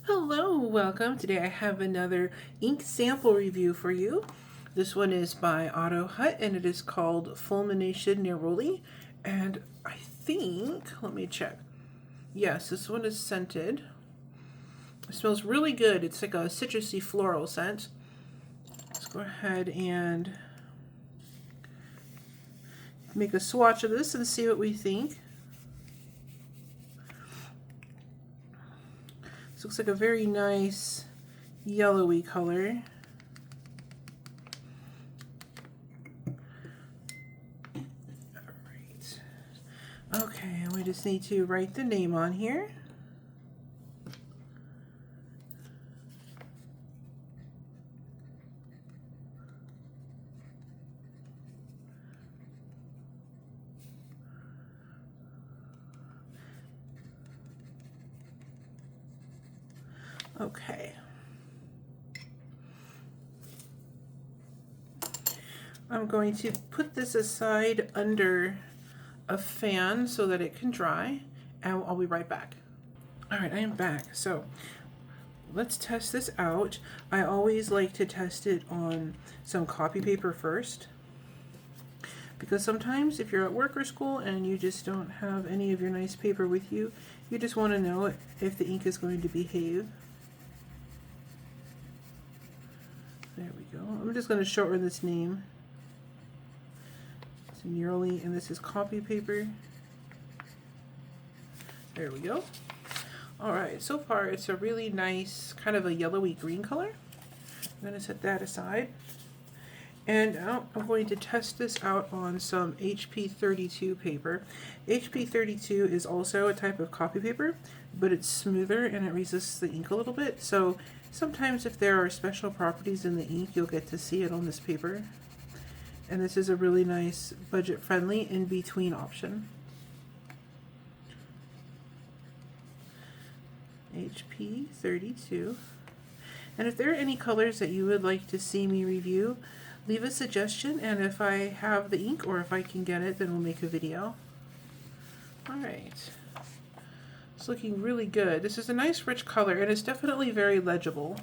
Hello, welcome. Today I have another ink sample review for you. This one is by Otto Hutt and it is called Fulmination Neroli. And I think, let me check. Yes, this one is scented. It smells really good. It's like a citrusy floral scent. Let's go ahead and make a swatch of this and see what we think. This looks like a very nice yellowy color. Alright. Okay, we just need to write the name on here. Okay. I'm going to put this aside under a fan so that it can dry, and I'll be right back. All right, I am back. So let's test this out. I always like to test it on some copy paper first, because sometimes if you're at work or school and you just don't have any of your nice paper with you, you just want to know if the ink is going to behave. There we go. I'm just going to shorten this name. It's Neroli, and this is copy paper. There we go. Alright, so far it's a really nice, kind of a yellowy green color. I'm going to set that aside. And now I'm going to test this out on some HP32 paper. HP32 is also a type of copy paper, but it's smoother and it resists the ink a little bit. So sometimes if there are special properties in the ink, you'll get to see it on this paper. And this is a really nice budget-friendly in-between option. HP32. And if there are any colors that you would like to see me review, leave a suggestion, and if I have the ink or if I can get it, then we'll make a video. Alright. It's looking really good. This is a nice rich color, and it's definitely very legible.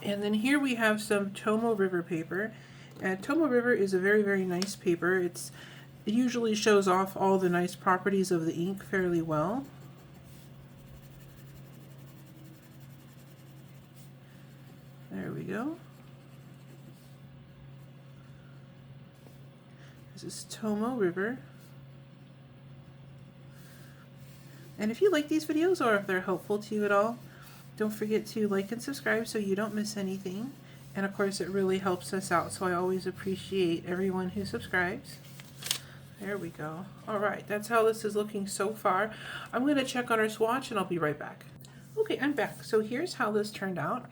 And then here we have some Tomoe River paper. And Tomoe River is a very, very nice paper. It usually shows off all the nice properties of the ink fairly well. There we go. This is Tomoe River. And if you like these videos or if they're helpful to you at all, don't forget to like and subscribe so you don't miss anything. And of course it really helps us out, so I always appreciate everyone who subscribes. There we go. Alright, that's how this is looking so far. I'm going to check on our swatch and I'll be right back. Okay, I'm back. So here's how this turned out.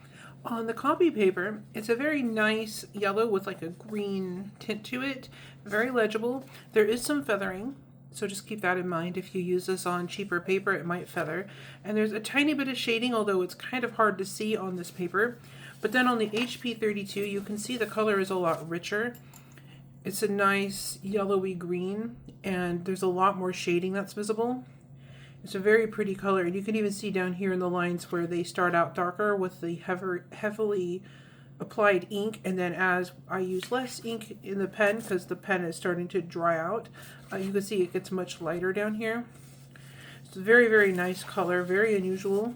On the copy paper, it's a very nice yellow with like a green tint to it. Very legible. There is some feathering, so just keep that in mind. If you use this on cheaper paper, it might feather. And there's a tiny bit of shading, although it's kind of hard to see on this paper. But then on the HP32, you can see the color is a lot richer. It's a nice yellowy green, and there's a lot more shading that's visible. It's a very pretty color, and you can even see down here in the lines where they start out darker with the heavily applied ink, and then as I use less ink in the pen, because the pen is starting to dry out, you can see it gets much lighter down here. It's a very, very nice color, very unusual.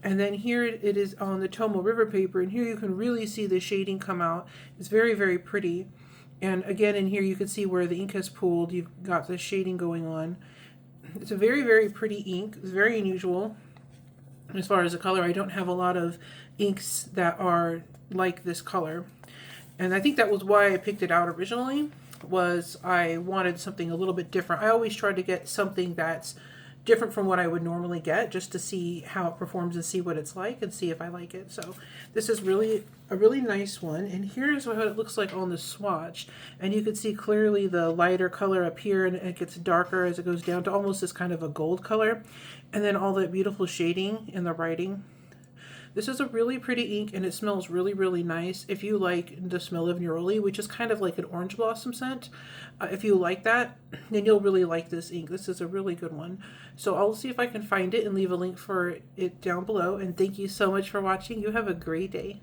And then here it is on the Tomoe River paper, and here you can really see the shading come out. It's very, very pretty. And again, in here you can see where the ink has pooled. You've got the shading going on. It's a very, very pretty ink. It's very unusual. As far as the color, I don't have a lot of inks that are like this color. And I think that was why I picked it out originally, was I wanted something a little bit different. I always try to get something that's different from what I would normally get, just to see how it performs and see what it's like and see if I like it. So this is really a really nice one, and here's what it looks like on the swatch. And you can see clearly the lighter color up here, and it gets darker as it goes down to almost this kind of a gold color, and then all that beautiful shading in the writing. This is a really pretty ink and it smells really, really nice. If you like the smell of Neroli, which is kind of like an orange blossom scent, if you like that, then you'll really like this ink. This is a really good one. So I'll see if I can find it and leave a link for it down below. And thank you so much for watching. You have a great day.